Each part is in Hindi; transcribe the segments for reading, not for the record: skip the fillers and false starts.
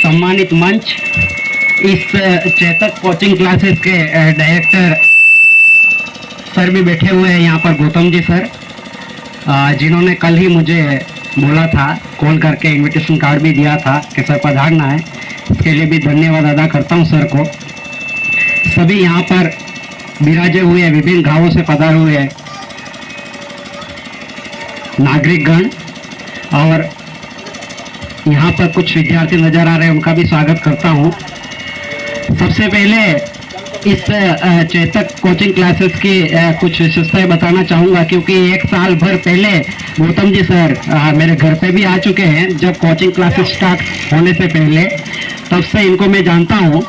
सम्मानित मंच, इस चेतक कोचिंग क्लासेस के डायरेक्टर सर भी बैठे हुए हैं यहाँ पर, गौतम जी सर, जिन्होंने कल ही मुझे बोला था, कॉल करके इनविटेशन कार्ड भी दिया था कि सर पधारना है। इसके लिए भी धन्यवाद अदा करता हूँ सर को। सभी यहाँ पर विराजे हुए विभिन्न गांवों से पधारे हुए नागरिकगण और यहाँ पर कुछ विद्यार्थी नजर आ रहे हैं, उनका भी स्वागत करता हूँ। सबसे पहले इस चेतक कोचिंग क्लासेस की कुछ विशेषताएं बताना चाहूँगा, क्योंकि एक साल भर पहले गौतम जी सर मेरे घर पे भी आ चुके हैं। जब कोचिंग क्लासेस स्टार्ट होने से पहले, तब से इनको मैं जानता हूँ।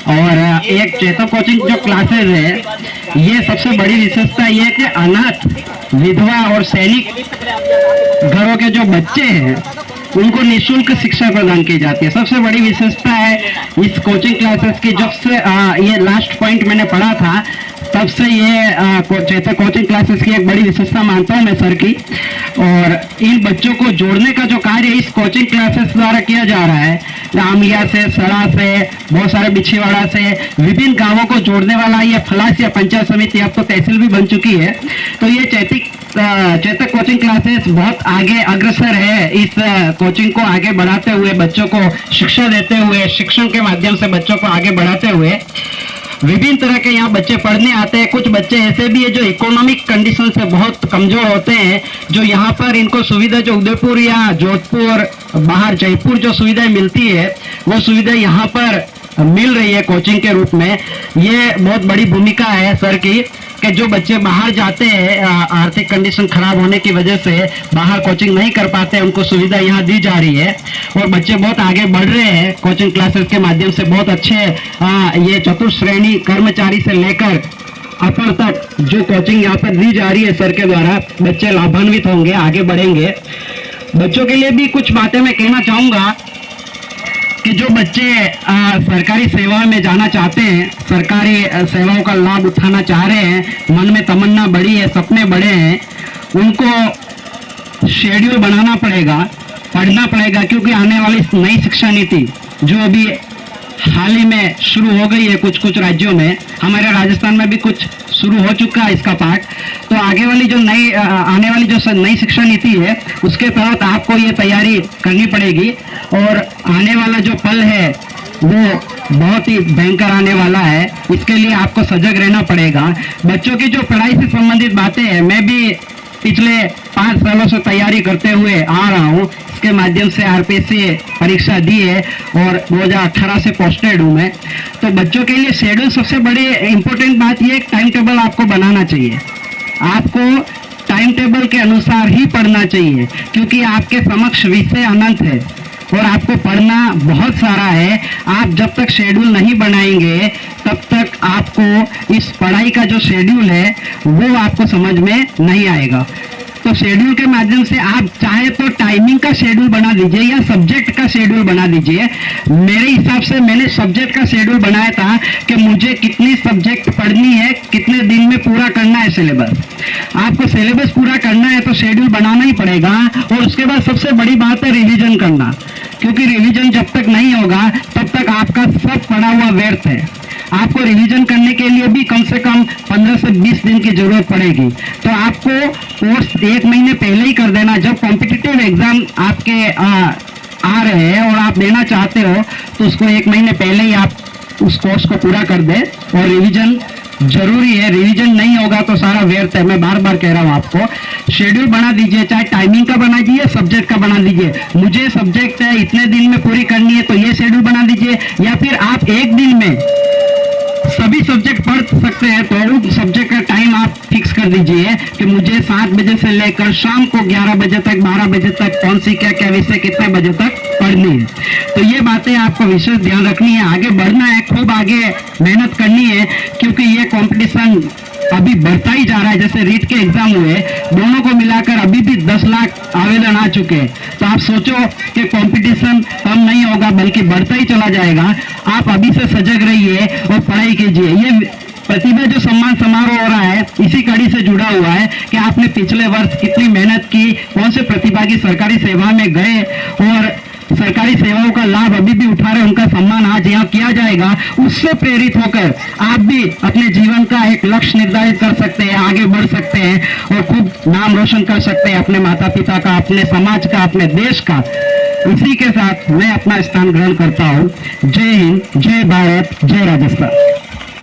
और एक चेतक कोचिंग जो क्लासेस है, ये सबसे बड़ी विशेषता ये है कि अनाथ, विधवा और सैनिक घरों के जो बच्चे हैं उनको निःशुल्क शिक्षा प्रदान की जाती है। सबसे बड़ी विशेषता है इस कोचिंग क्लासेस की। जब से ये लास्ट पॉइंट मैंने पढ़ा था, तब से ये चेतक कोचिंग क्लासेस की एक बड़ी विशेषता मानता हूँ मैं सर की। और इन बच्चों को जोड़ने का जो कार्य इस कोचिंग क्लासेस द्वारा किया जा रहा है, आमलिया से, सड़ा से, बहुत सारे बिछीवाड़ा से, विभिन्न गांवों को जोड़ने वाला ये फलास या पंचायत समिति, अब तो तहसील भी बन चुकी है। तो ये चेतक कोचिंग क्लासेस बहुत आगे अग्रसर है। इस कोचिंग को आगे बढ़ाते हुए, बच्चों को शिक्षा देते हुए, शिक्षण के माध्यम से बच्चों को आगे बढ़ाते हुए, विभिन्न तरह के यहाँ बच्चे पढ़ने आते हैं। कुछ बच्चे ऐसे भी है जो इकोनॉमिक कंडीशन से बहुत कमजोर होते हैं, जो यहाँ पर इनको सुविधा जो उदयपुर या जोधपुर, बाहर जयपुर जो सुविधाएं मिलती है, वो सुविधा यहाँ पर मिल रही है कोचिंग के रूप में। ये बहुत बड़ी भूमिका है सर की कि जो बच्चे बाहर जाते हैं, आर्थिक कंडीशन खराब होने की वजह से बाहर कोचिंग नहीं कर पाते, उनको सुविधा यहाँ दी जा रही है। और बच्चे बहुत आगे बढ़ रहे हैं कोचिंग क्लासेस के माध्यम से। बहुत अच्छे ये चतुर्थ श्रेणी कर्मचारी से लेकर अपर तक जो कोचिंग यहाँ पर दी जा रही है सर के द्वारा, बच्चे लाभान्वित होंगे, आगे बढ़ेंगे। बच्चों के लिए भी कुछ बातें मैं कहना चाहूँगा कि जो बच्चे सरकारी सेवा में जाना चाहते हैं, सरकारी सेवाओं का लाभ उठाना चाह रहे हैं, मन में तमन्ना बड़ी है, सपने बड़े हैं, उनको शेड्यूल बनाना पड़ेगा, पढ़ना पड़ेगा। क्योंकि आने वाली नई शिक्षा नीति जो अभी हाल ही में शुरू हो गई है कुछ राज्यों में, हमारे राजस्थान में भी कुछ शुरू हो चुका है इसका पाठ। तो आगे वाली जो आने वाली जो नई शिक्षा नीति है, उसके तहत आपको ये तैयारी करनी पड़ेगी। और आने वाला जो पल है वो बहुत ही भयंकर आने वाला है, इसके लिए आपको सजग रहना पड़ेगा। बच्चों की जो पढ़ाई से संबंधित बातें हैं, मैं भी पिछले 5 सालों से तैयारी करते हुए आ रहा हूँ। इसके माध्यम से आरपीएससी परीक्षा दी है और 2018 से पोस्टेड हूँ मैं। तो बच्चों के लिए शेड्यूल, सबसे बड़ी इंपॉर्टेंट बात यह, टाइम टेबल आपको बनाना चाहिए। आपको टाइम टेबल के अनुसार ही पढ़ना चाहिए, क्योंकि आपके समक्ष विषय अनंत है और आपको पढ़ना बहुत सारा है। आप जब तक शेड्यूल नहीं बनाएंगे, तब तक आपको इस पढ़ाई का जो शेड्यूल है वो आपको समझ में नहीं आएगा। तो शेड्यूल के माध्यम से आप चाहे तो टाइमिंग का शेड्यूल बना दीजिए या सब्जेक्ट का शेड्यूल बना दीजिए। मेरे हिसाब से मैंने सब्जेक्ट का शेड्यूल बनाया था कि मुझे कितनी सब्जेक्ट पढ़नी है, कितने दिन में पूरा करना है सिलेबस। आपको सिलेबस पूरा करना है तो शेड्यूल बनाना ही पड़ेगा। और उसके बाद सबसे बड़ी बात है रिवीजन करना, क्योंकि रिवीजन जब तक नहीं होगा तब तक आपका सब पढ़ा हुआ व्यर्थ है। आपको रिवीजन करने के लिए भी कम से कम 15 से 20 दिन की जरूरत पड़ेगी। तो आपको कोर्स 1 महीने पहले ही कर देना। जब कॉम्पिटिटिव एग्जाम आपके आ रहे हैं और आप देना चाहते हो, तो उसको 1 महीने पहले ही आप उस कोर्स को पूरा कर दे। और रिवीजन जरूरी है, रिवीजन नहीं होगा तो सारा व्यर्थ है। मैं बार बार कह रहा हूँ आपको, शेड्यूल बना दीजिए, चाहे टाइमिंग का बना दीजिए, सब्जेक्ट का बना दीजिए। मुझे सब्जेक्ट है इतने दिन में पूरी करनी है तो ये शेड्यूल बना दीजिए। या फिर आप एक दिन में सभी सब्जेक्ट पढ़ सकते हैं तो उस सब्जेक्ट का टाइम आप फिक्स कर दीजिए कि मुझे 7 बजे से लेकर शाम को 11 बजे तक, 12 बजे तक कौन सी क्या विषय कितने बजे तक पढ़नी है। तो ये बातें आपको विशेष ध्यान रखनी है। आगे बढ़ना है, खूब आगे मेहनत करनी है, क्योंकि ये कंपटीशन अभी बढ़ता ही जा रहा है। जैसे रीट के एग्जाम हुए, दोनों को मिलाकर अभी भी 10 लाख आवेदन आ चुके हैं। तो आप सोचो कि कंपटीशन कम नहीं होगा बल्कि बढ़ता ही चला जाएगा। आप अभी से सजग रहिए और पढ़ाई कीजिए। ये प्रतिभा जो सम्मान समारोह हो रहा है, इसी कड़ी से जुड़ा हुआ है कि आपने पिछले वर्ष कितनी मेहनत की, कौन से प्रतिभागी सरकारी सेवा में गए और सरकारी सेवाओं का लाभ अभी भी उठा रहे हैं, उनका सम्मान आज यहाँ किया जाएगा, उससे प्रेरित होकर आप भी अपने जीवन का एक लक्ष्य निर्धारित कर सकते हैं, आगे बढ़ सकते हैं और खूब नाम रोशन कर सकते हैं अपने माता पिता का, अपने समाज का, अपने देश का। इसी के साथ मैं अपना स्थान ग्रहण करता हूँ। जय हिंद, जय भारत, जय राजस्थान।